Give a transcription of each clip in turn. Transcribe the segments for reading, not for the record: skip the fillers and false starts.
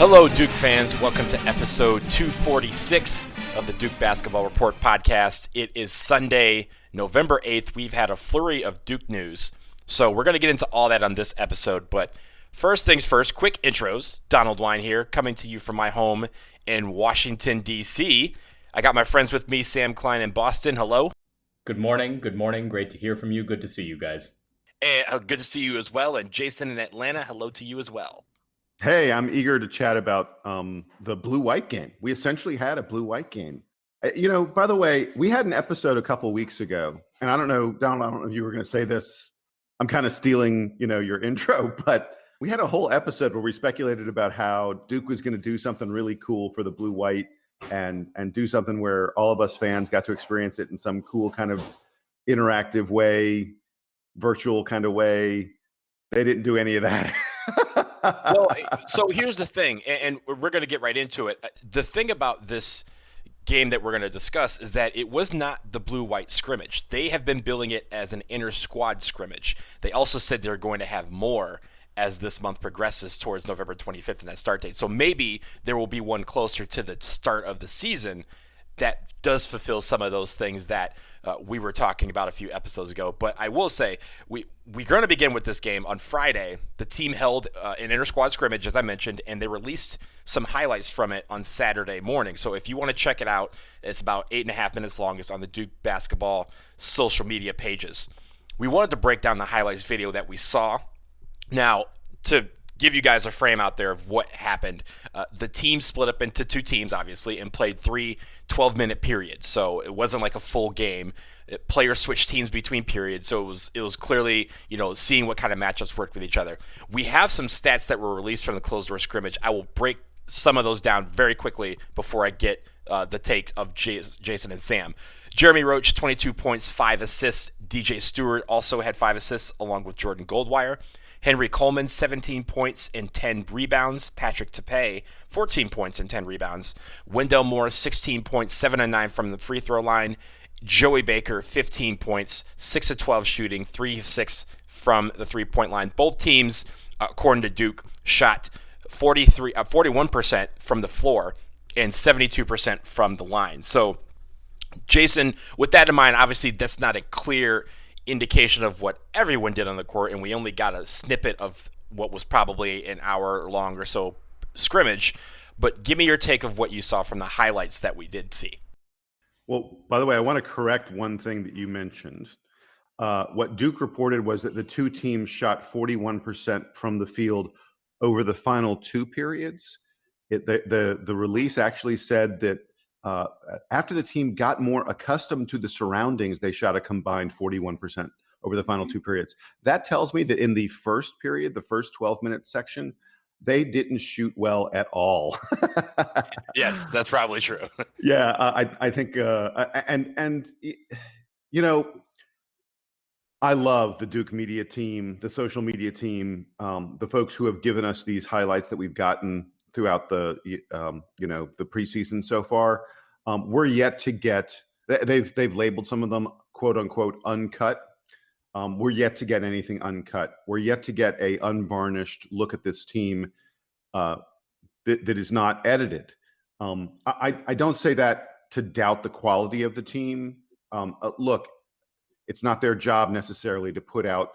Hello, Duke fans. Welcome to episode 246 of the Duke Basketball Report podcast. It is Sunday, November 8th. We've had a flurry of Duke news, so we're going to get into all that on this episode. But first things first, quick intros. Donald Wine here, coming to you from my home in Washington, D.C. I got my friends with me, Sam Klein in Boston. Hello. Good morning. Good morning. Great to hear from you. Good to see you guys. And good to see you as well. And Jason in Atlanta, hello to you as well. Hey, I'm eager to chat about the blue-white game. We essentially had a blue-white game. By the way, we had an episode a couple weeks ago, and I don't know, Donald, I don't know if you were going to say this. I'm kind of stealing, your intro, but we had a whole episode where we speculated about how Duke was going to do something really cool for the blue-white and do something where all of us fans got to experience it in some cool kind of interactive way, virtual kind of way. They didn't do any of that. Well, so here's the thing, and we're going to get right into it. The thing about this game that we're going to discuss is that it was not the blue-white scrimmage. They have been billing it as an inter-squad scrimmage. They also said they're going to have more as this month progresses towards November 25th and that start date. So maybe there will be one closer to the start of the season that does fulfill some of those things that we were talking about a few episodes ago. But I will say, we're going to begin with this game on Friday. The team held an inter-squad scrimmage, as I mentioned, and they released some highlights from it on Saturday morning. So if you want to check it out, it's about 8.5 minutes long. It's on the Duke Basketball social media pages. We wanted to break down the highlights video that we saw. Now, to give you guys a frame out there of what happened, the team split up into two teams, obviously, and played 3 12-minute periods. So it wasn't like a full game. Players switched teams between periods, so it was clearly, seeing what kind of matchups worked with each other. We have some stats that were released from the closed-door scrimmage. I will break some of those down very quickly before I get the take of Jason and Sam. Jeremy Roach, 22 points, 5 assists. DJ Stewart also had 5 assists, along with Jordan Goldwire. Henry Coleman, 17 points and 10 rebounds. Patrick Tapey, 14 points and 10 rebounds. Wendell Moore, 16 points, 7 and 9 from the free throw line. Joey Baker, 15 points, 6 of 12 shooting, 3 of 6 from the three-point line. Both teams, according to Duke, shot 41% from the floor and 72% from the line. So, Jason, with that in mind, obviously that's not a clear indication of what everyone did on the court, and we only got a snippet of what was probably an hour long or so scrimmage. But give me your take of what you saw from the highlights that we did see. Well, by the way, I want to correct one thing that you mentioned. What Duke reported was that the two teams shot 41% from the field over the final 2 periods. The release actually said that after the team got more accustomed to the surroundings, they shot a combined 41% over the final 2 periods. That tells me that in the first period, the first 12-minute section, they didn't shoot well at all. Yes, that's probably true. Yeah, I think, I love the Duke media team, the social media team, the folks who have given us these highlights that we've gotten throughout the the preseason so far. We're yet to get. They've labeled some of them "quote unquote" uncut. We're yet to get anything uncut. We're yet to get a unvarnished look at this team that is not edited. I don't say that to doubt the quality of the team. Look, it's not their job necessarily to put out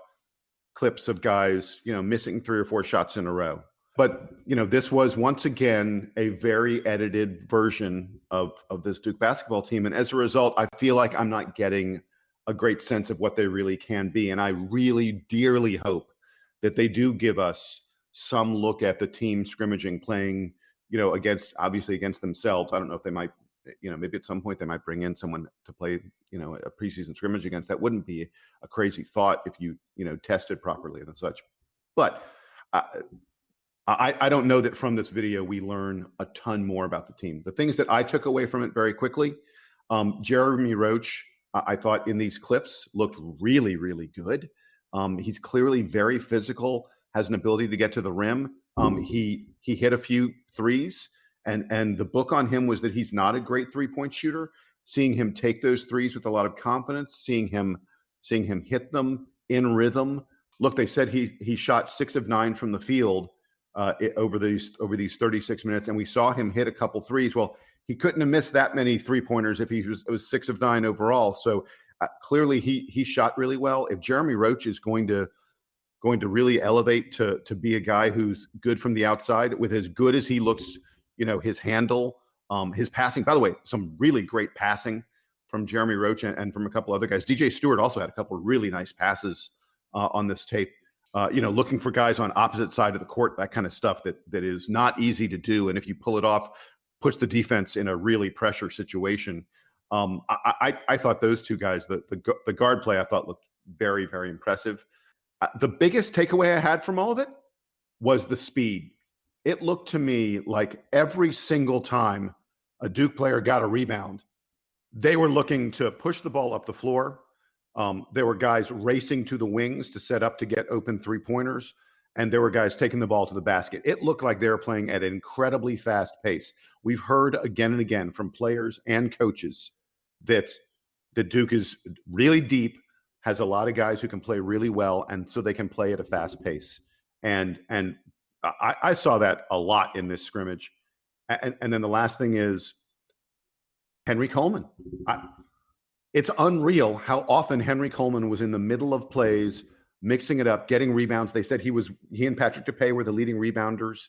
clips of guys missing 3 or 4 shots in a row. But, this was once again a very edited version of this Duke basketball team. And as a result, I feel like I'm not getting a great sense of what they really can be. And I really dearly hope that they do give us some look at the team scrimmaging, playing, against themselves. I don't know if they might, maybe at some point they might bring in someone to play, a preseason scrimmage against. That wouldn't be a crazy thought if you, tested properly and such. But I don't know that from this video we learn a ton more about the team. The things that I took away from it very quickly, Jeremy Roach, I thought in these clips looked really, really good. He's clearly very physical, has an ability to get to the rim. He hit a few threes, and the book on him was that he's not a great 3-point shooter. Seeing him take those threes with a lot of confidence, seeing him hit them in rhythm. Look, they said he shot 6 of 9 from the field. over these 36 minutes, and we saw him hit a couple threes. Well, he couldn't have missed that many 3-pointers if it was 6 of 9 overall. So clearly he shot really well. If Jeremy Roach is going to really elevate to be a guy who's good from the outside, with as good as he looks, his handle, his passing. By the way, some really great passing from Jeremy Roach and from a couple other guys. DJ Stewart also had a couple of really nice passes on this tape. Looking for guys on opposite side of the court, that kind of stuff that is not easy to do. And if you pull it off, puts the defense in a really pressure situation. I thought those two guys, the guard play, I thought looked very, very impressive. The biggest takeaway I had from all of it was the speed. It looked to me like every single time a Duke player got a rebound, they were looking to push the ball up the floor. There were guys racing to the wings to set up to get open 3-pointers, and there were guys taking the ball to the basket. It looked like they were playing at an incredibly fast pace. We've heard again and again from players and coaches that Duke is really deep, has a lot of guys who can play really well, and so they can play at a fast pace. And I saw that a lot in this scrimmage. And then the last thing is Henry Coleman. It's unreal how often Henry Coleman was in the middle of plays, mixing it up, getting rebounds. They said he and Patrick DePay were the leading rebounders.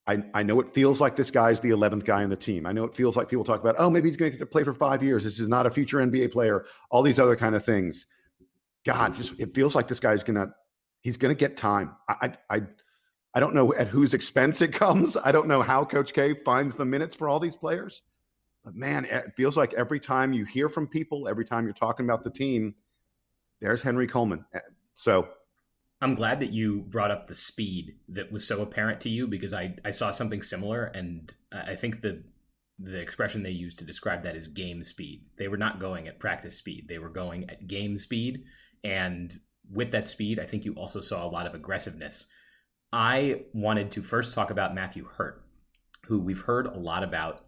I know it feels like this guy's the 11th guy on the team. I know it feels like people talk about, maybe he's going to get to play for 5 years. This is not a future NBA player. All these other kind of things. God, it feels like this guy's he's gonna get time. I don't know at whose expense it comes. I don't know how Coach K finds the minutes for all these players. But man, it feels like every time you hear from people, every time you're talking about the team, there's Henry Coleman. So I'm glad that you brought up the speed that was so apparent to you, because I saw something similar, and I think the expression they used to describe that is game speed. They were not going at practice speed. They were going at game speed. And with that speed, I think you also saw a lot of aggressiveness. I wanted to first talk about Matthew Hurt, who we've heard a lot about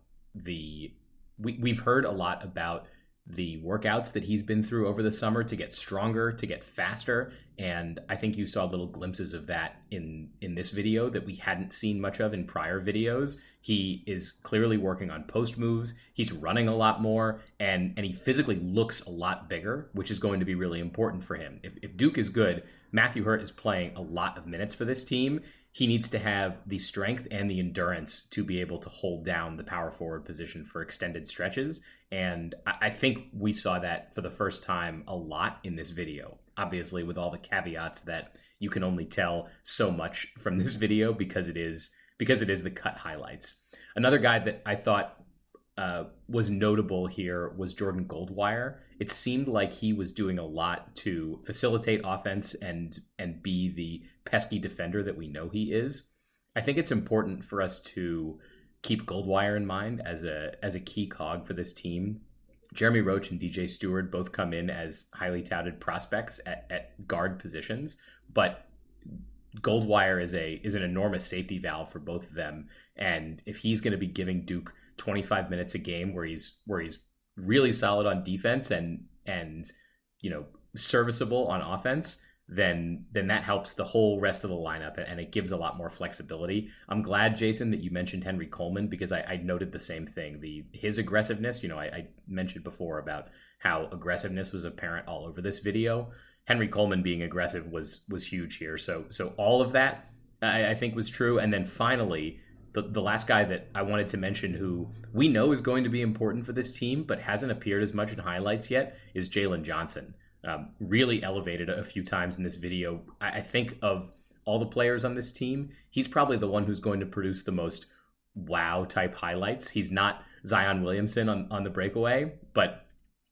we've heard a lot about the workouts that he's been through over the summer to get stronger, to get faster. And I think you saw little glimpses of that in this video that we hadn't seen much of in prior videos. He is clearly working on post moves. He's running a lot more, and he physically looks a lot bigger, which is going to be really important for him. If Duke is good, Matthew Hurt is playing a lot of minutes for this team. He needs to have the strength and the endurance to be able to hold down the power forward position for extended stretches. And I think we saw that for the first time a lot in this video, obviously with all the caveats that you can only tell so much from this video because it is the cut highlights. Another guy that I thought was notable here was Jordan Goldwire. It seemed like he was doing a lot to facilitate offense and be the pesky defender that we know he is. I think it's important for us to keep Goldwire in mind as a key cog for this team. Jeremy Roach and DJ Stewart both come in as highly touted prospects at guard positions, but Goldwire is an enormous safety valve for both of them. And if he's going to be giving Duke 25 minutes a game where he's really solid on defense and serviceable on offense, then that helps the whole rest of the lineup, and it gives a lot more flexibility. I'm glad, Jason, that you mentioned Henry Coleman, because I noted the same thing. His aggressiveness, I mentioned before about how aggressiveness was apparent all over this video. Henry Coleman being aggressive was huge here. So all of that I think was true. And then finally, the last guy that I wanted to mention, who we know is going to be important for this team, but hasn't appeared as much in highlights yet, is Jalen Johnson. Really elevated a few times in this video. I think of all the players on this team, he's probably the one who's going to produce the most wow type highlights. He's not Zion Williamson on the breakaway, but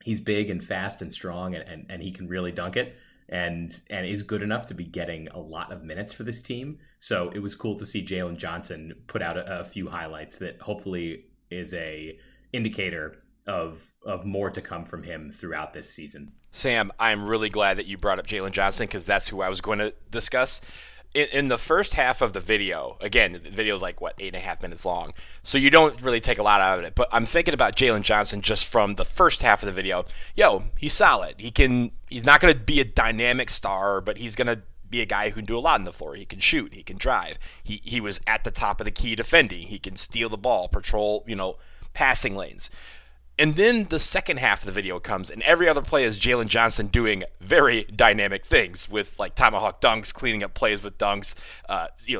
he's big and fast and strong, and he can really dunk it, and is good enough to be getting a lot of minutes for this team. So it was cool to see Jalen Johnson put out a few highlights that hopefully is a indicator of more to come from him throughout this season. Sam, I'm really glad that you brought up Jalen Johnson, because that's who I was going to discuss. In the first half of the video, again, the video is like, 8.5 minutes long, so you don't really take a lot out of it. But I'm thinking about Jalen Johnson just from the first half of the video. He's solid. He's not going to be a dynamic star, but he's going to be a guy who can do a lot on the floor. He can shoot, he can drive. He was at the top of the key defending. He can steal the ball, patrol, passing lanes. And then the second half of the video comes, and every other play is Jalen Johnson doing very dynamic things with like tomahawk dunks, cleaning up plays with dunks,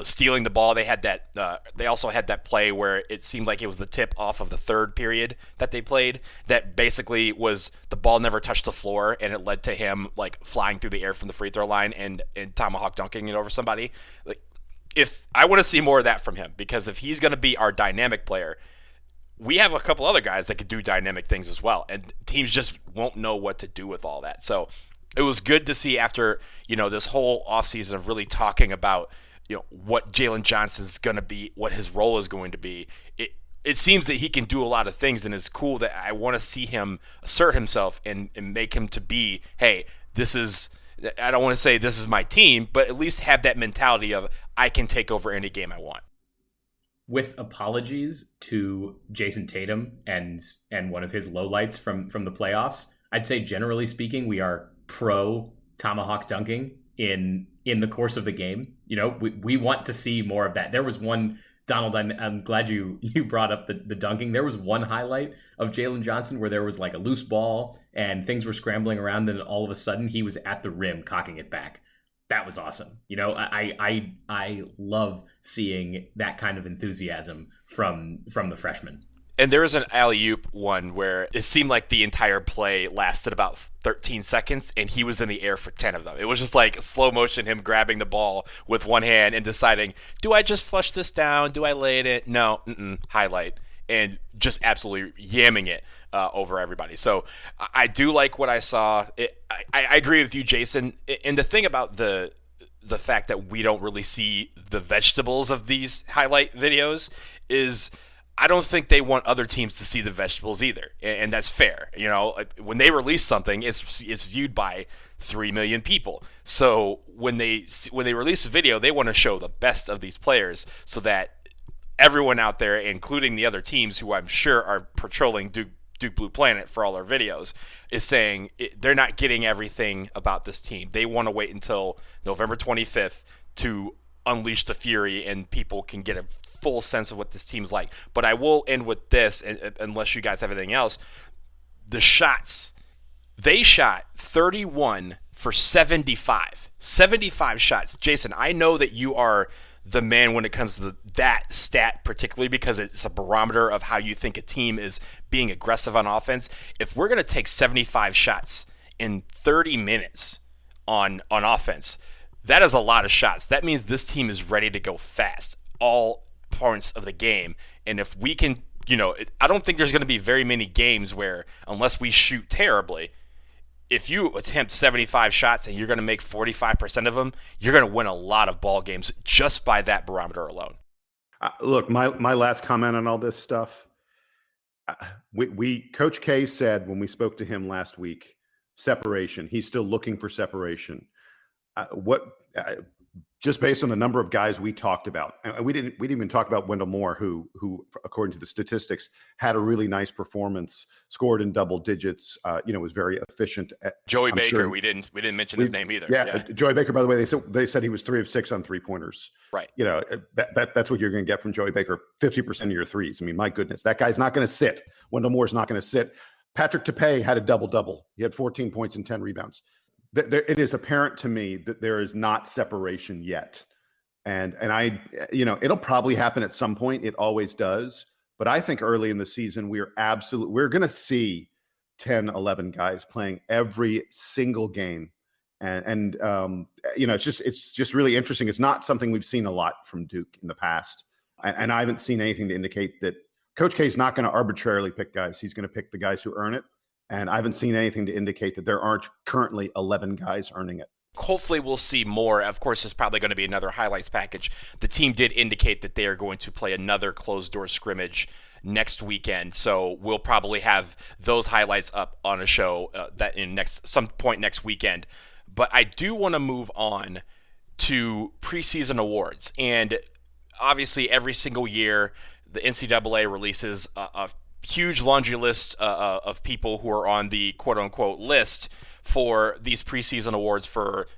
stealing the ball. They had that. They also had that play where it seemed like it was the tip off of the third period that they played. That basically was the ball never touched the floor, and it led to him like flying through the air from the free throw line and tomahawk dunking it over somebody. Like, if I want to see more of that from him, because if he's going to be our dynamic player, we have a couple other guys that could do dynamic things as well, and teams just won't know what to do with all that. So it was good to see after, this whole offseason of really talking about, what Jalen Johnson's going to be, what his role is going to be. It seems that he can do a lot of things, and it's cool that I want to see him assert himself and make him to be, hey, I don't want to say this is my team, but at least have that mentality of I can take over any game I want. With apologies to Jason Tatum and one of his lowlights from the playoffs, I'd say generally speaking, we are pro tomahawk dunking in the course of the game. We want to see more of that. There was one, Donald, I'm glad you brought up the dunking. There was one highlight of Jalen Johnson where there was like a loose ball and things were scrambling around, and all of a sudden he was at the rim cocking it back. That was awesome. I love seeing that kind of enthusiasm from the freshman. And there was an alley-oop one where it seemed like the entire play lasted about 13 seconds, and he was in the air for 10 of them. It was just like slow motion, him grabbing the ball with one hand and deciding, do I just flush this down? Do I lay it in? No, highlight. And just absolutely yamming it over everybody. So I do like what I saw. I agree with you, Jason. And the thing about the fact that we don't really see the vegetables of these highlight videos is I don't think they want other teams to see the vegetables either. And that's fair. When they release something, it's viewed by 3 million people. So when they release a video, they want to show the best of these players so that everyone out there, including the other teams who I'm sure are patrolling Duke Blue Planet for all our videos, is saying they're not getting everything about this team. They want to wait until November 25th to unleash the fury and people can get a full sense of what this team's like. But I will end with this, unless you guys have anything else. The shots. They shot 31 for 75. 75 shots. Jason, I know that you are the man when it comes to that stat, particularly because it's a barometer of how you think a team is being aggressive on offense. If we're going to take 75 shots in 30 minutes on offense, that is a lot of shots. That means this team is ready to go fast all points of the game. And if we can, I don't think there's going to be very many games where, unless we shoot terribly, if you attempt 75 shots and you're going to make 45% of them, you're going to win a lot of ball games just by that barometer alone. Look, my last comment on all this stuff. Coach K said when we spoke to him last week, separation. He's still looking for separation. Just based on the number of guys we talked about, and we didn't even talk about Wendell Moore, who according to the statistics had a really nice performance, scored in double digits, was very efficient. Joey Baker, we didn't mention his name either. Yeah, Joey Baker, by the way, they said he was 3 of 6 on 3-pointers. Right. That's what you're going to get from Joey Baker. 50% of your threes. I mean, my goodness, that guy's not going to sit. Wendell Moore's not going to sit. Patrick Tapey had a double-double. He had 14 points and 10 rebounds. It is apparent to me that there is not separation yet. And I, it'll probably happen at some point. It always does. But I think early in the season, we're going to see 10, 11 guys playing every single game. And it's just really interesting. It's not something we've seen a lot from Duke in the past. And I haven't seen anything to indicate that Coach K is not going to arbitrarily pick guys. He's going to pick the guys who earn it. And I haven't seen anything to indicate that there aren't currently 11 guys earning it. Hopefully we'll see more. Of course, there's probably going to be another highlights package. The team did indicate that they are going to play another closed-door scrimmage next weekend. So we'll probably have those highlights up on a show that in some point next weekend. But I do want to move on to preseason awards. And obviously every single year the NCAA releases a huge laundry list of people who are on the quote-unquote list for these preseason awards for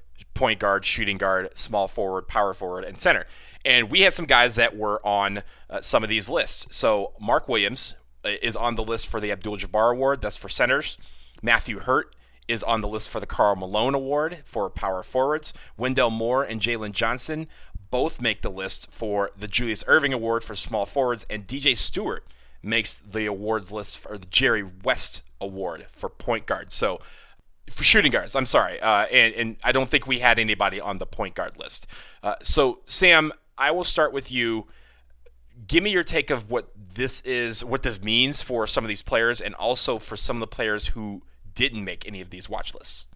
point guard, shooting guard, small forward, power forward, and center. And we had some guys that were on some of these lists. So Mark Williams is on the list for the Abdul-Jabbar Award. That's for centers. Matthew Hurt is on the list for the Karl Malone Award for power forwards. Wendell Moore and Jalen Johnson both make the list for the Julius Erving Award for small forwards, and DJ Stewart makes the awards list for the Jerry West Award for point guard. So for shooting guards, I'm sorry. And I don't think we had anybody on the point guard list. So Sam, I will start with you. Give me your take of what this means for some of these players, and also for some of the players who didn't make any of these watch lists.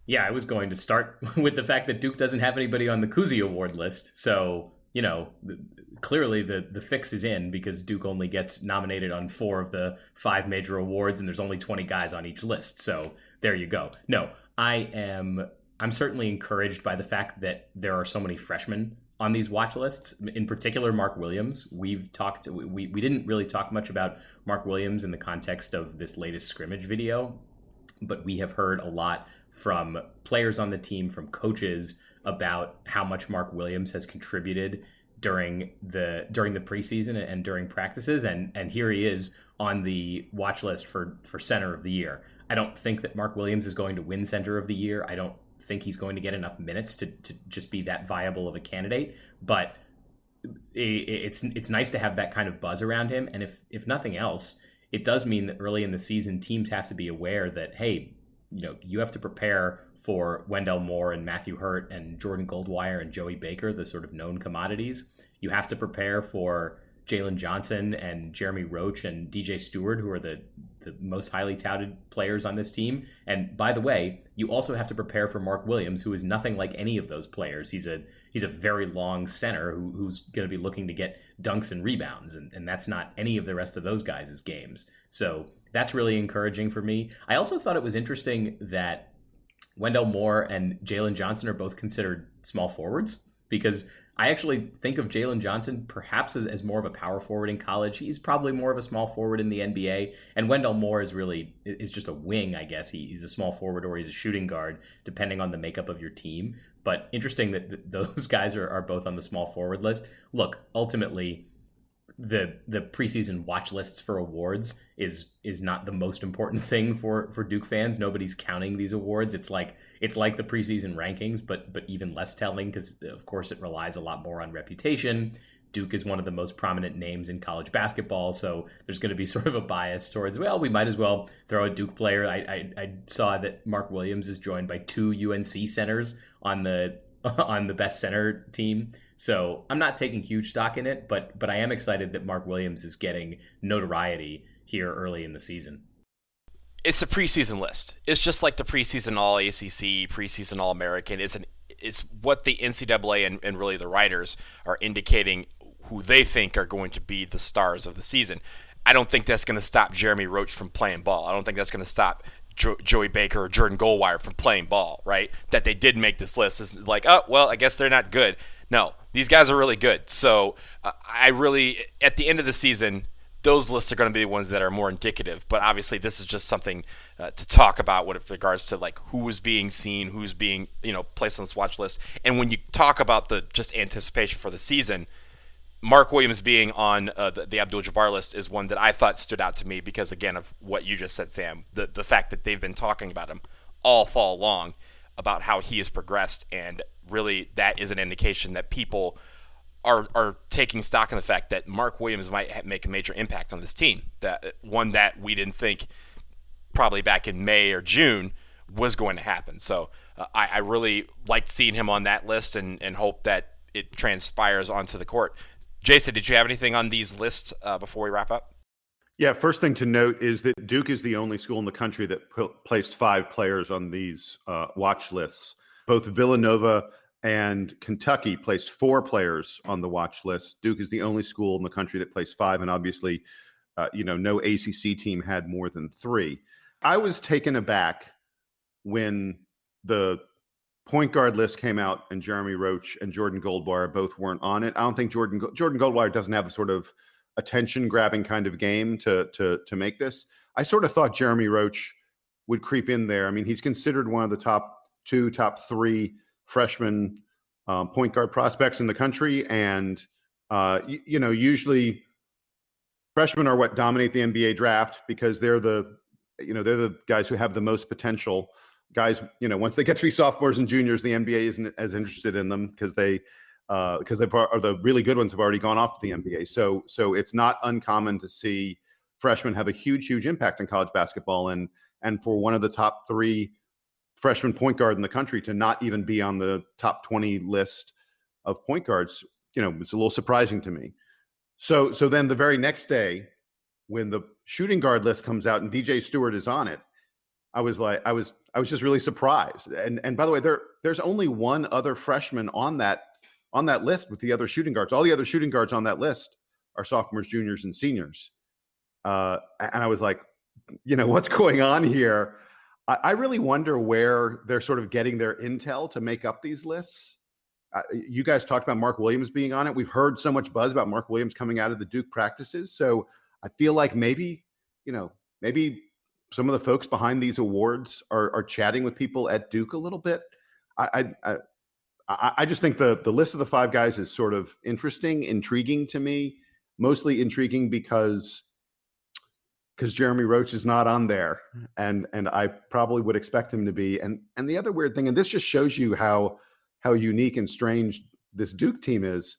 Yeah, I was going to start with the fact that Duke doesn't have anybody on the Kuzi Award list. So, clearly the fix is in, because Duke only gets nominated on 4 of the 5 major awards, and there's only 20 guys on each list. So there you go. No, I'm certainly encouraged by the fact that there are so many freshmen on these watch lists. In particular, Mark Williams. We didn't really talk much about Mark Williams in the context of this latest scrimmage video, but we have heard a lot from players on the team, from coaches, about how much Mark Williams has contributed during the preseason and during practices, and here he is on the watch list for center of the year. I don't think that Mark Williams is going to win center of the year. I don't think he's going to get enough minutes to just be that viable of a candidate, but it's nice to have that kind of buzz around him. And if nothing else, it does mean that early in the season, teams have to be aware that, hey, you have to prepare for Wendell Moore and Matthew Hurt and Jordan Goldwire and Joey Baker, the sort of known commodities. You have to prepare for Jalen Johnson and Jeremy Roach and DJ Stewart, who are the most highly touted players on this team. And by the way, you also have to prepare for Mark Williams, who is nothing like any of those players. He's a very long center who's going to be looking to get dunks and rebounds, and that's not any of the rest of those guys' games. So that's really encouraging for me. I also thought it was interesting that Wendell Moore and Jalen Johnson are both considered small forwards, because I actually think of Jalen Johnson perhaps as more of a power forward in college. He's probably more of a small forward in the NBA. And Wendell Moore is just a wing, I guess. He's a small forward, or he's a shooting guard, depending on the makeup of your team. But interesting that those guys are both on the small forward list. Look, ultimately, the preseason watch lists for awards is not the most important thing for Duke fans. Nobody's counting these awards. It's like the preseason rankings, but even less telling, because of course it relies a lot more on reputation. Duke is one of the most prominent names in college basketball, so there's going to be sort of a bias towards, well, we might as well throw a Duke player. I saw that Mark Williams is joined by 2 UNC centers on the best center team. So I'm not taking huge stock in it, but I am excited that Mark Williams is getting notoriety here early in the season. It's a preseason list. It's just like the preseason All-ACC, preseason All-American. It's what the NCAA and really the writers are indicating who they think are going to be the stars of the season. I don't think that's going to stop Jeremy Roach from playing ball. I don't think that's going to stop Joey Baker or Jordan Goldwire from playing ball, right? That they did make this list is like, oh, well, I guess they're not good. No, these guys are really good. So I really, at the end of the season, those lists are going to be the ones that are more indicative. But obviously, this is just something to talk about with regards to like who is being seen, who's being placed on this watch list. And when you talk about the just anticipation for the season, Mark Williams being on the Abdul-Jabbar list is one that I thought stood out to me because, again, of what you just said, Sam, the fact that they've been talking about him all fall long about how he has progressed, and really that is an indication that people are taking stock in the fact that Mark Williams might make a major impact on this team, that one that we didn't think probably back in May or June was going to happen. So I really liked seeing him on that list and hope that it transpires onto the court. Jason, did you have anything on these lists before we wrap up? Yeah, first thing to note is that Duke is the only school in the country that placed 5 players on these watch lists. Both Villanova and Kentucky placed 4 players on the watch list. Duke is the only school in the country that placed 5, and obviously, no ACC team had more than 3. I was taken aback when the point guard list came out and Jeremy Roach and Jordan Goldwire both weren't on it. I don't think Jordan Goldwire doesn't have the sort of attention-grabbing kind of game to make this. I sort of thought Jeremy Roach would creep in there. I mean, he's considered one of the top 2, top 3 freshman point guard prospects in the country, and usually freshmen are what dominate the NBA draft because they're the guys who have the most potential. Guys, once they get to be sophomores and juniors, the NBA isn't as interested in them because the really good ones have already gone off to the NBA. So it's not uncommon to see freshmen have a huge impact in college basketball, and for one of the top 3 freshman point guard in the country to not even be on the top 20 list of point guards, it's a little surprising to me. So then the very next day, when the shooting guard list comes out and DJ Stewart is on it, I was just really surprised. And by the way, there's only one other freshman on that list with the other shooting guards. All the other shooting guards on that list are sophomores, juniors, and seniors. And I was like, what's going on here? I really wonder where they're sort of getting their intel to make up these lists. You guys talked about Mark Williams being on it. We've heard so much buzz about Mark Williams coming out of the Duke practices. So I feel like maybe some of the folks behind these awards are chatting with people at Duke a little bit. I just think the list of the 5 guys is sort of intriguing to me, mostly intriguing because Jeremy Roach is not on there, and I probably would expect him to be. And the other weird thing, and this just shows you how unique and strange this Duke team is,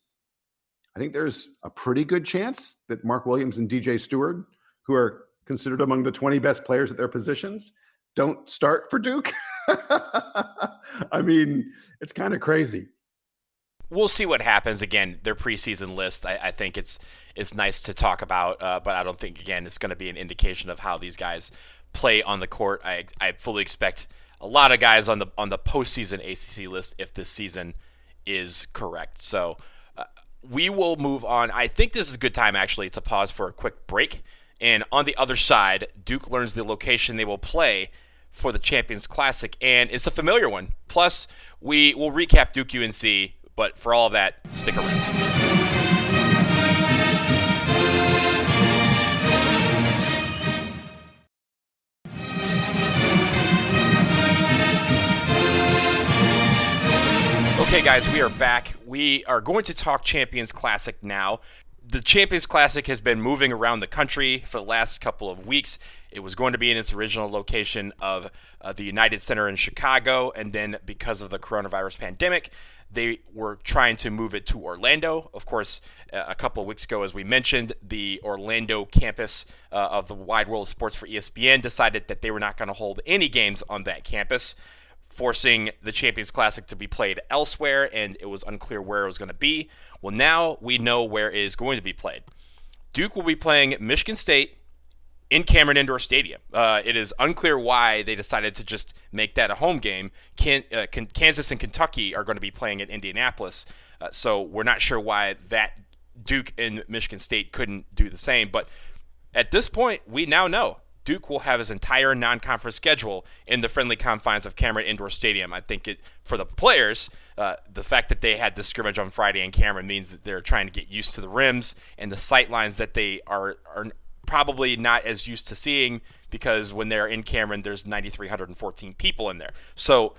I think there's a pretty good chance that Mark Williams and DJ Stewart, who are considered among the 20 best players at their positions, don't start for Duke. I mean, it's kind of crazy. We'll see what happens. Again, their preseason list, I think it's nice to talk about, but I don't think, again, it's going to be an indication of how these guys play on the court. I fully expect a lot of guys on the postseason ACC list if this season is correct. So we will move on. I think this is a good time, actually, to pause for a quick break. And on the other side, Duke learns the location they will play for the Champions Classic, and it's a familiar one. Plus, we will recap Duke UNC, but for all of that, stick around. Okay, guys, we are back. We are going to talk Champions Classic now. The Champions Classic has been moving around the country for the last couple of weeks. It was going to be in its original location of the United Center in Chicago, and then because of the coronavirus pandemic, they were trying to move it to Orlando. Of course, a couple of weeks ago, as we mentioned, the Orlando campus of the Wide World of Sports for ESPN decided that they were not going to hold any games on that campus, forcing the Champions Classic to be played elsewhere, and it was unclear where it was going to be. Well, now we know where it is going to be played. Duke will be playing Michigan State in Cameron Indoor Stadium. It is unclear why they decided to just make that a home game. Kansas and Kentucky are going to be playing at Indianapolis, so we're not sure why that Duke and Michigan State couldn't do the same. But at this point, we now know Duke will have his entire non-conference schedule in the friendly confines of Cameron Indoor Stadium. I think for the players, the fact that they had the scrimmage on Friday in Cameron means that they're trying to get used to the rims and the sight lines that they are probably not as used to seeing, because when they're in Cameron, there's 9,314 people in there. So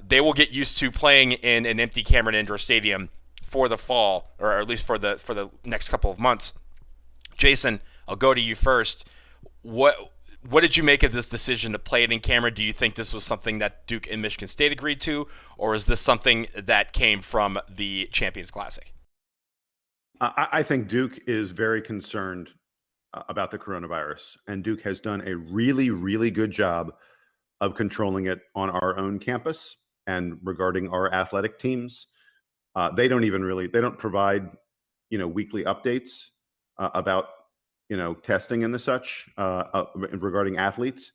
they will get used to playing in an empty Cameron Indoor Stadium for the fall, or at least for the next couple of months. Jason, I'll go to you first. What did you make of this decision to play it in Cameron? Do you think this was something that Duke and Michigan State agreed to, or is this something that came from the Champions Classic? I think Duke is very concerned about the coronavirus, and Duke has done a really, really good job of controlling it on our own campus and regarding our athletic teams. They don't provide, weekly updates about testing and the such regarding athletes,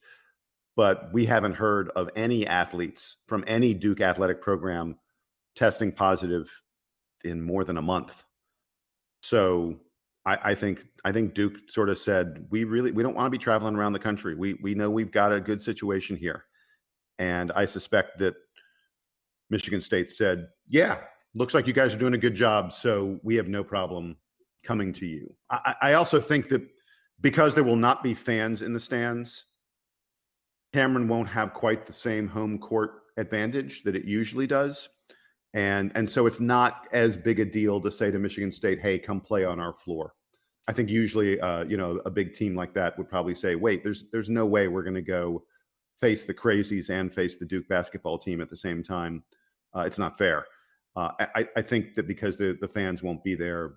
but we haven't heard of any athletes from any Duke athletic program testing positive in more than a month. So I think Duke sort of said, we don't want to be traveling around the country. We know we've got a good situation here. And I suspect that Michigan State said, yeah, looks like you guys are doing a good job, so we have no problem coming to you. I also think that because there will not be fans in the stands, Cameron won't have quite the same home court advantage that it usually does. And so it's not as big a deal to say to Michigan State, hey, come play on our floor. I think usually, a big team like that would probably say, wait, there's no way we're going to go face the Crazies and face the Duke basketball team at the same time. It's not fair. I think that because the fans won't be there,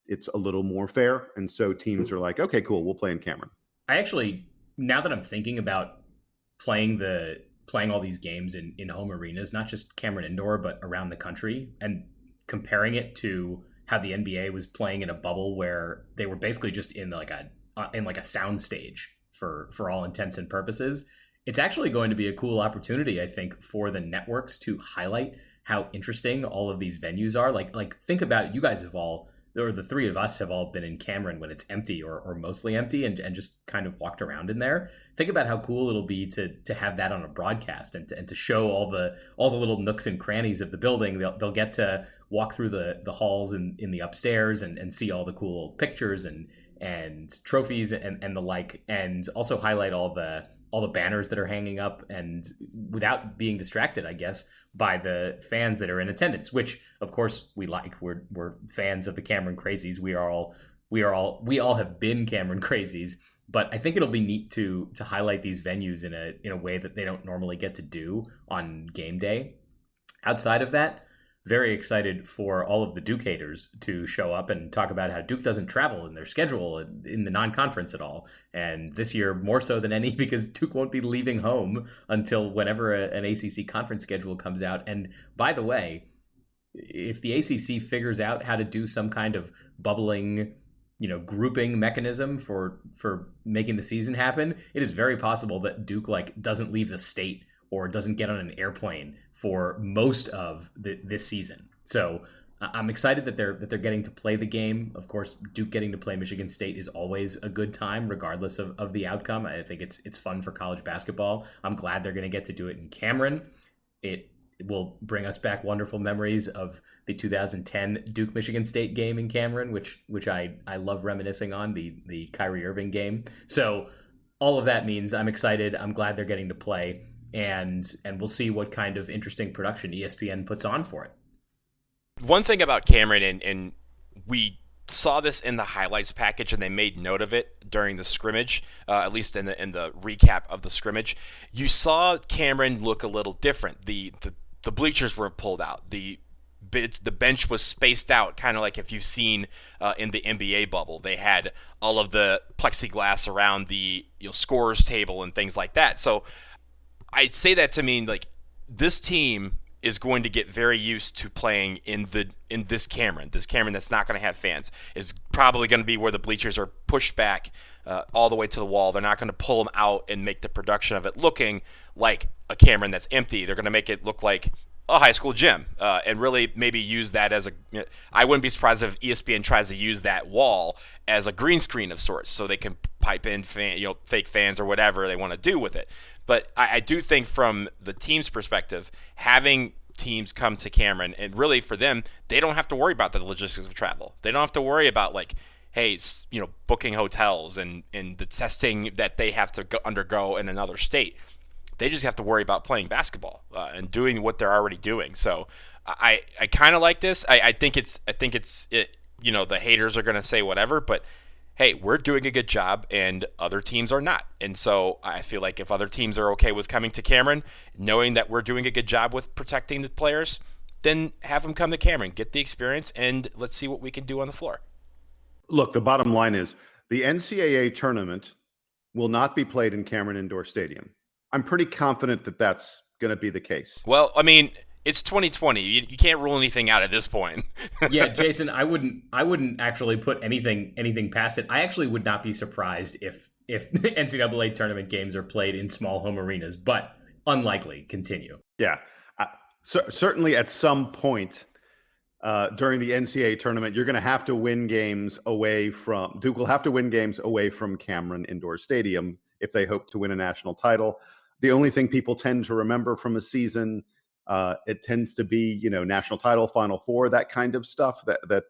it's a little more fair. And so teams are like, okay, cool, we'll play in Cameron. I actually, now that I'm thinking about playing all these games in home arenas, not just Cameron Indoor, but around the country, and comparing it to how the NBA was playing in a bubble where they were basically just in like a sound stage for all intents and purposes. It's actually going to be a cool opportunity, I think, for the networks to highlight how interesting all of these venues are. Like think about, you guys have all, or the three of us have all been in Cameron when it's empty or mostly empty and just kind of walked around in there. Think about how cool it'll be to have that on a broadcast and to show all the little nooks and crannies of the building. They'll get to walk through the halls in the upstairs and see all the cool pictures and trophies and the like, and also highlight all the banners that are hanging up, and without being distracted, I guess, by the fans that are in attendance, which of course we like. We're fans of the Cameron Crazies. We all have been Cameron Crazies, but I think it'll be neat to highlight these venues in a way that they don't normally get to do on game day. Outside of that, very excited for all of the Duke haters to show up and talk about how Duke doesn't travel in their schedule in the non-conference at all. And this year, more so than any, because Duke won't be leaving home until whenever an ACC conference schedule comes out. And by the way, if the ACC figures out how to do some kind of bubbling, grouping mechanism for making the season happen, it is very possible that Duke doesn't leave the state or doesn't get on an airplane for most of this season. So I'm excited that they're getting to play the game. Of course, Duke getting to play Michigan State is always a good time, regardless of the outcome. I think it's fun for college basketball. I'm glad they're going to get to do it in Cameron. It will bring us back wonderful memories of the 2010 Duke Michigan State game in Cameron, which I love reminiscing on, the Kyrie Irving game. So all of that means I'm excited. I'm glad they're getting to play. And we'll see what kind of interesting production ESPN puts on for it. One thing about Cameron, and we saw this in the highlights package, and they made note of it during the scrimmage, at least in the recap of the scrimmage. You saw Cameron look a little different. The bleachers were pulled out. The bench was spaced out, kind of like if you've seen in the NBA bubble. They had all of the plexiglass around the scorers table and things like that. So I say that to mean this team is going to get very used to playing in this Cameron. This Cameron that's not going to have fans is probably going to be where the bleachers are pushed back all the way to the wall. They're not going to pull them out and make the production of it looking like a Cameron that's empty. They're going to make it look like a high school gym, and really maybe use that as I wouldn't be surprised if ESPN tries to use that wall as a green screen of sorts, so they can pipe in fake fans or whatever they want to do with it. But I do think from the team's perspective, having teams come to Cameron, and really for them, they don't have to worry about the logistics of travel. They don't have to worry about booking hotels and the testing that they have to undergo in another state. They just have to worry about playing basketball and doing what they're already doing. So I kind of like this. I think it's the haters are going to say whatever, but hey, we're doing a good job and other teams are not. And so I feel like if other teams are okay with coming to Cameron, knowing that we're doing a good job with protecting the players, then have them come to Cameron, get the experience, and let's see what we can do on the floor. Look, the bottom line is the NCAA tournament will not be played in Cameron Indoor Stadium. I'm pretty confident that that's going to be the case. Well, I mean, it's 2020. You can't rule anything out at this point. Yeah, Jason, I wouldn't actually put anything past it. I actually would not be surprised if the NCAA tournament games are played in small home arenas, but unlikely. Continue. Yeah, certainly at some point during the NCAA tournament, you're going to have to win games away from Duke. Will have to win games away from Cameron Indoor Stadium if they hope to win a national title. The only thing people tend to remember from a season, it tends to be, national title, Final Four, that kind of stuff.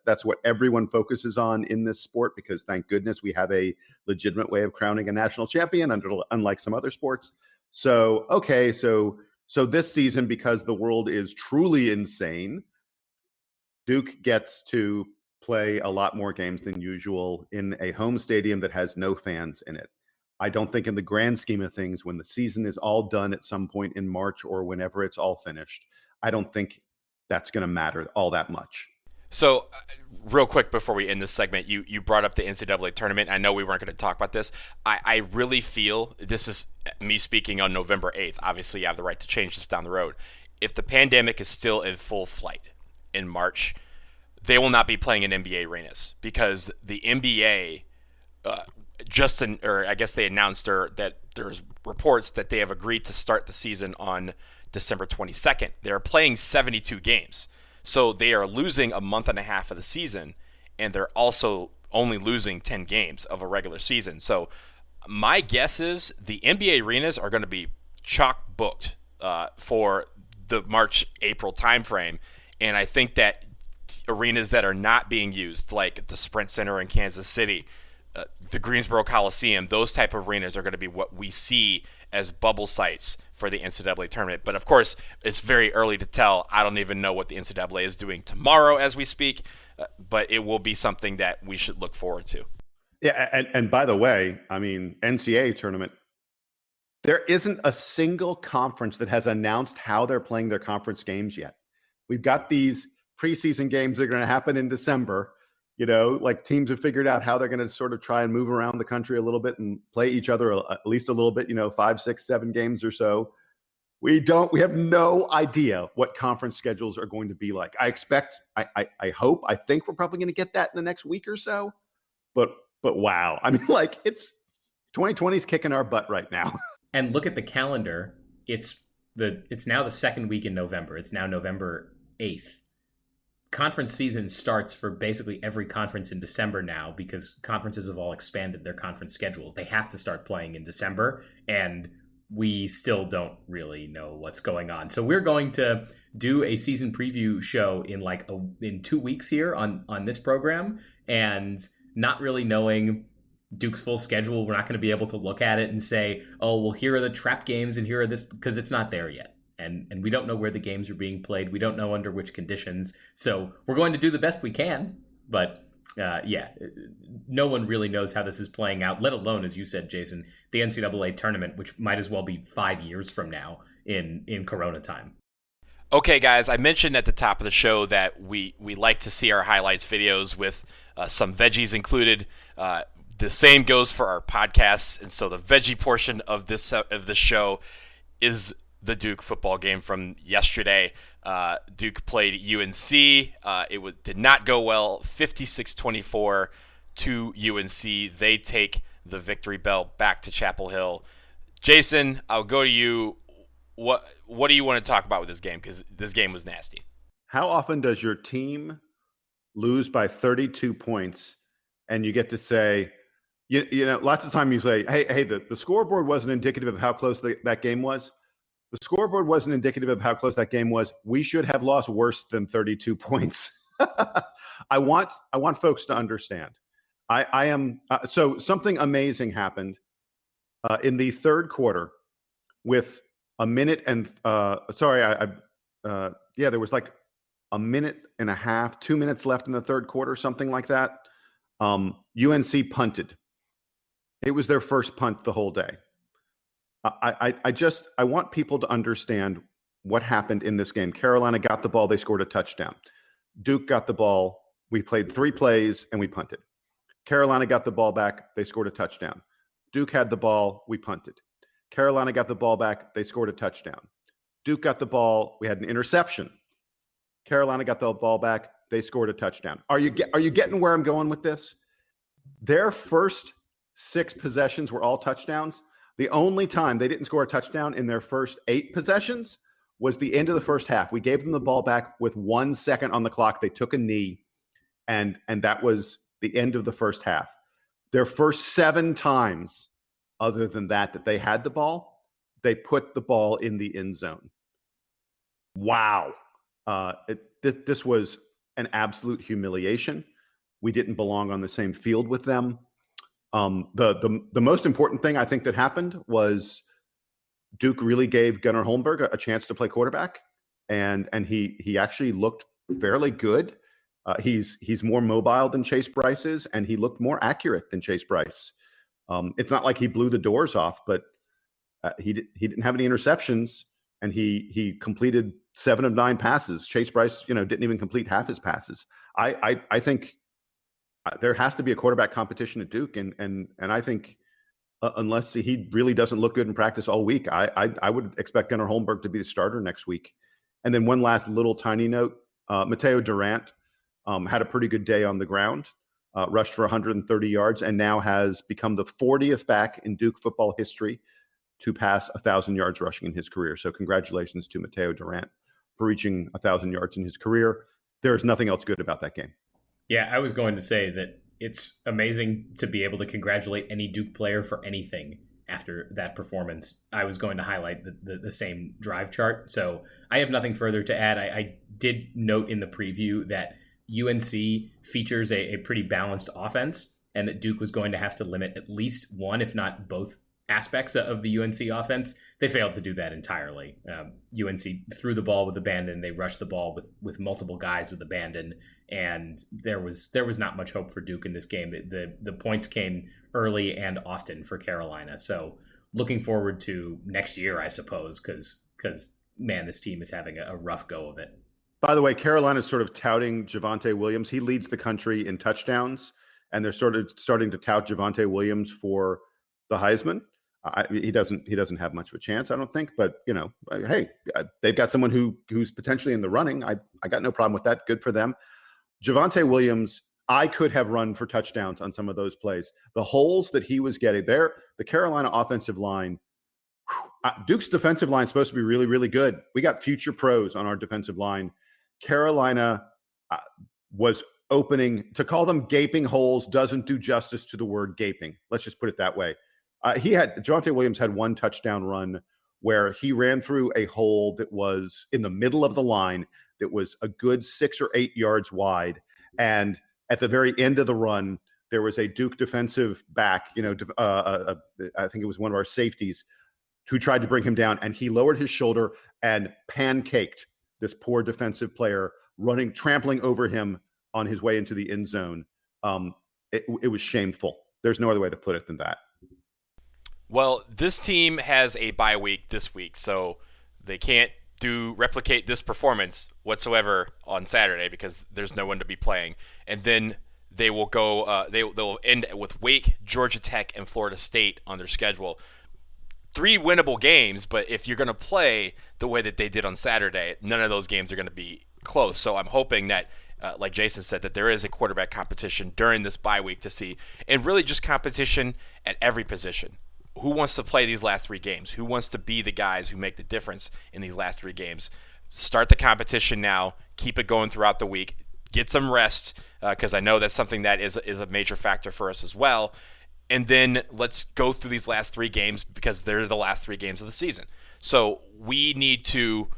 That's what everyone focuses on in this sport, because thank goodness we have a legitimate way of crowning a national champion, unlike some other sports. So So this season, because the world is truly insane, Duke gets to play a lot more games than usual in a home stadium that has no fans in it. I don't think in the grand scheme of things, when the season is all done at some point in March or whenever it's all finished, I don't think that's going to matter all that much. So, real quick before we end this segment, you brought up the NCAA tournament. I know we weren't going to talk about this. I really feel, this is me speaking on November 8th. Obviously, you have the right to change this down the road. If the pandemic is still in full flight in March, they will not be playing in NBA arenas because the NBA I guess they announced that there's reports that they have agreed to start the season on December 22nd. They're playing 72 games. So they are losing a month and a half of the season, and they're also only losing 10 games of a regular season. So my guess is the NBA arenas are going to be chock booked for the March-April timeframe. And I think that arenas that are not being used, like the Sprint Center in Kansas City, the Greensboro Coliseum, those type of arenas are going to be what we see as bubble sites for the NCAA tournament. But of course, it's very early to tell. I don't even know what the NCAA is doing tomorrow as we speak, but it will be something that we should look forward to. Yeah, and by the way, I mean, NCAA tournament, there isn't a single conference that has announced how they're playing their conference games yet. We've got these preseason games that are going to happen in December. You know, like teams have figured out how they're going to sort of try and move around the country a little bit and play each other at least a little bit, 5, 6, 7 games or so. We have no idea what conference schedules are going to be like. I expect, I hope, I think we're probably going to get that in the next week or so. But wow. I mean, like, it's 2020 is kicking our butt right now. And look at the calendar. It's now the second week in November. It's now November 8th. Conference season starts for basically every conference in December now because conferences have all expanded their conference schedules. They have to start playing in December, and we still don't really know what's going on. So we're going to do a season preview show in 2 weeks here on this program, and not really knowing Duke's full schedule, we're not going to be able to look at it and say, oh, well, here are the trap games and here are this, because it's not there yet. And we don't know where the games are being played. We don't know under which conditions. So we're going to do the best we can. But no one really knows how this is playing out, let alone, as you said, Jason, the NCAA tournament, which might as well be 5 years from now in Corona time. Okay, guys, I mentioned at the top of the show that we like to see our highlights videos with some veggies included. The same goes for our podcasts. And so the veggie portion of this show is the Duke football game from yesterday. Duke played UNC. It did not go well. 56-24 to UNC. They take the victory belt back to Chapel Hill. Jason, I'll go to you. What do you want to talk about with this game? Because this game was nasty. How often does your team lose by 32 points and you get to say, lots of time you say, hey, the scoreboard wasn't indicative of how close that game was. The scoreboard wasn't indicative of how close that game was. We should have lost worse than 32 points. I want folks to understand. I am so something amazing happened in the third quarter with a minute and there was like a minute and a half, 2 minutes left in the third quarter, something like that. UNC punted. It was their first punt the whole day. I want people to understand what happened in this game. Carolina got the ball. They scored a touchdown. Duke got the ball. We played 3 plays and we punted. Carolina got the ball back. They scored a touchdown. Duke had the ball. We punted. Carolina got the ball back. They scored a touchdown. Duke got the ball. We had an interception. Carolina got the ball back. They scored a touchdown. Are you getting where I'm going with this? Their first 6 possessions were all touchdowns. The only time they didn't score a touchdown in their first 8 possessions was the end of the first half. We gave them the ball back with 1 second on the clock. They took a knee, and that was the end of the first half. Their first 7 times, other than that they had the ball, they put the ball in the end zone. Wow. This was an absolute humiliation. We didn't belong on the same field with them. The most important thing I think that happened was Duke really gave Gunnar Holmberg a chance to play quarterback, and he actually looked fairly good. He's more mobile than Chase Bryce is, and he looked more accurate than Chase Bryce. It's not like he blew the doors off, but he didn't have any interceptions, and he completed 7 of 9 passes. Chase Bryce, didn't even complete half his passes. I think there has to be a quarterback competition at Duke, and I think unless he really doesn't look good in practice all week, I would expect Gunnar Holmberg to be the starter next week. And then one last little tiny note: Mateo Durant had a pretty good day on the ground, rushed for 130 yards, and now has become the 40th back in Duke football history to pass 1,000 yards rushing in his career. So congratulations to Mateo Durant for reaching 1,000 yards in his career. There's nothing else good about that game. Yeah, I was going to say that it's amazing to be able to congratulate any Duke player for anything after that performance. I was going to highlight the same drive chart. So I have nothing further to add. I did note in the preview that UNC features a pretty balanced offense, and that Duke was going to have to limit at least one, if not both, aspects of the UNC offense. They failed to do that entirely. UNC threw the ball with abandon. They rushed the ball with multiple guys with abandon, and there was not much hope for Duke in this game. The points came early and often for Carolina. So looking forward to next year, I suppose, because man, this team is having a rough go of it. By the way, Carolina's sort of touting Javonte Williams. He leads the country in touchdowns, and they're sort of starting to tout Javonte Williams for the Heisman. He doesn't have much of a chance, I don't think. But hey, they've got someone who's potentially in the running. I got no problem with that. Good for them. Javonte Williams, I could have run for touchdowns on some of those plays. The holes that he was getting there, the Carolina offensive line. Duke's defensive line is supposed to be really, really good. We got future pros on our defensive line. Carolina was opening. To call them gaping holes doesn't do justice to the word gaping. Let's just put it that way. Javonte Williams had one touchdown run where he ran through a hole that was in the middle of the line that was a good 6 or 8 yards wide. And at the very end of the run, there was a Duke defensive back, I think it was one of our safeties, who tried to bring him down, and he lowered his shoulder and pancaked this poor defensive player, trampling over him on his way into the end zone. It was shameful. There's no other way to put it than that. Well, this team has a bye week this week, so they can't replicate this performance whatsoever on Saturday because there's no one to be playing. And then they will go. They'll end with Wake, Georgia Tech, and Florida State on their schedule. 3 winnable games, but if you're going to play the way that they did on Saturday, none of those games are going to be close. So I'm hoping that, like Jason said, that there is a quarterback competition during this bye week to see, and really just competition at every position. Who wants to play these last 3 games? Who wants to be the guys who make the difference in these last 3 games? Start the competition now. Keep it going throughout the week. Get some rest, because I know that's something that is a major factor for us as well. And then let's go through these last 3 games because they're the last 3 games of the season. So we need to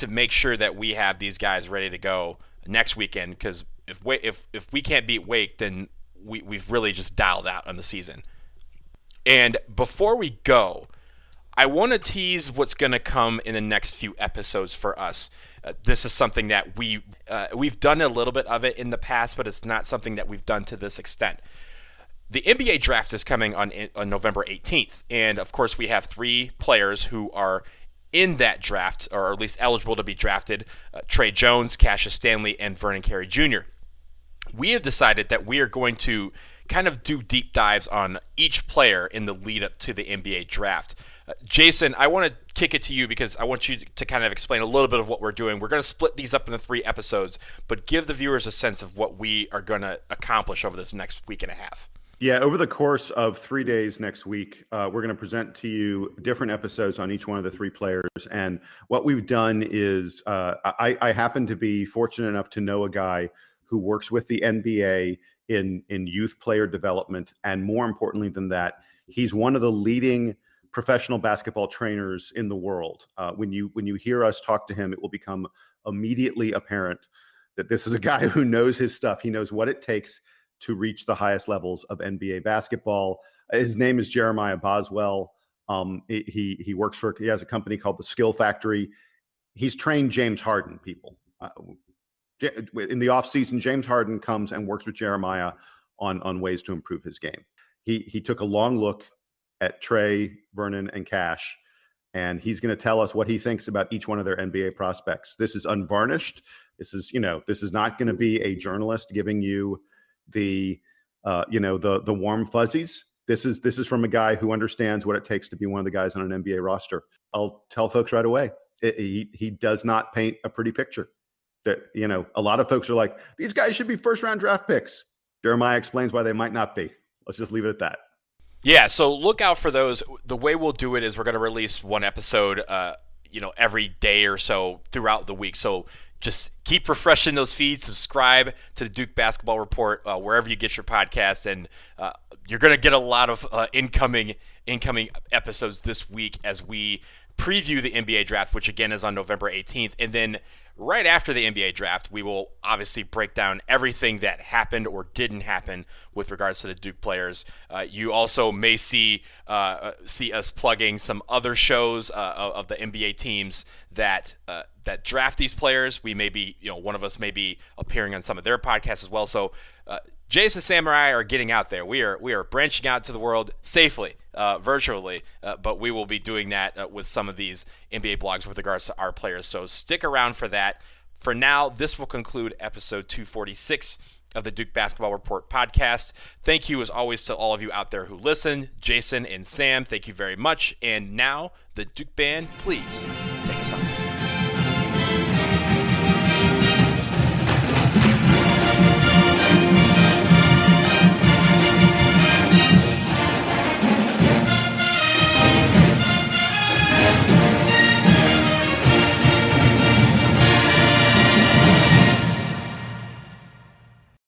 make sure that we have these guys ready to go next weekend, because if we can't beat Wake, then we've really just dialed out on the season. And before we go, I want to tease what's going to come in the next few episodes for us. This is something that we've done a little bit of it in the past, but it's not something that we've done to this extent. The NBA draft is coming on November 18th, and of course we have 3 players who are in that draft, or at least eligible to be drafted: Trey Jones, Cassius Stanley, and Vernon Carey Jr. We have decided that we are going to kind of do deep dives on each player in the lead up to the NBA draft. Jason, I want to kick it to you because I want you to kind of explain a little bit of what we're doing. We're going to split these up into 3 episodes, but give the viewers a sense of what we are going to accomplish over this next week and a half. Yeah, over the course of 3 days next week, we're going to present to you different episodes on each one of the 3 players. And what we've done is I happen to be fortunate enough to know a guy who works with the NBA in youth player development. And more importantly than that, he's one of the leading professional basketball trainers in the world. When you hear us talk to him, it will become immediately apparent that this is a guy who knows his stuff. He knows what it takes to reach the highest levels of NBA basketball. His name is Jeremiah Boswell. He has a company called the Skill Factory. He's trained James Harden people. In the offseason, James Harden comes and works with Jeremiah on ways to improve his game. He took a long look at Trey, Vernon, and Cash, and he's going to tell us what he thinks about each one of their NBA prospects. This is unvarnished. This is not going to be a journalist giving you the warm fuzzies. This is from a guy who understands what it takes to be one of the guys on an NBA roster. I'll tell folks right away. He does not paint a pretty picture. That, a lot of folks are like, these guys should be first-round draft picks. Jeremiah explains why they might not be. Let's just leave it at that. Yeah, so look out for those. The way we'll do it is we're going to release one episode, every day or so throughout the week. So just keep refreshing those feeds. Subscribe to the Duke Basketball Report wherever you get your podcast, and you're going to get a lot of incoming episodes this week as we preview the NBA draft, which again is on November 18th, and then right after the NBA draft, we will obviously break down everything that happened or didn't happen with regards to the Duke players. You also may see us plugging some other shows of the NBA teams that draft these players. We may be, one of us may be appearing on some of their podcasts as well. So Jason Samurai are getting out there. We are branching out to the world safely, virtually, but we will be doing that with some of these NBA blogs with regards to our players. So stick around for that. For now, this will conclude episode 246 of the Duke Basketball Report podcast. Thank you, as always, to all of you out there who listen. Jason and Sam, thank you very much. And now, the Duke Band, please.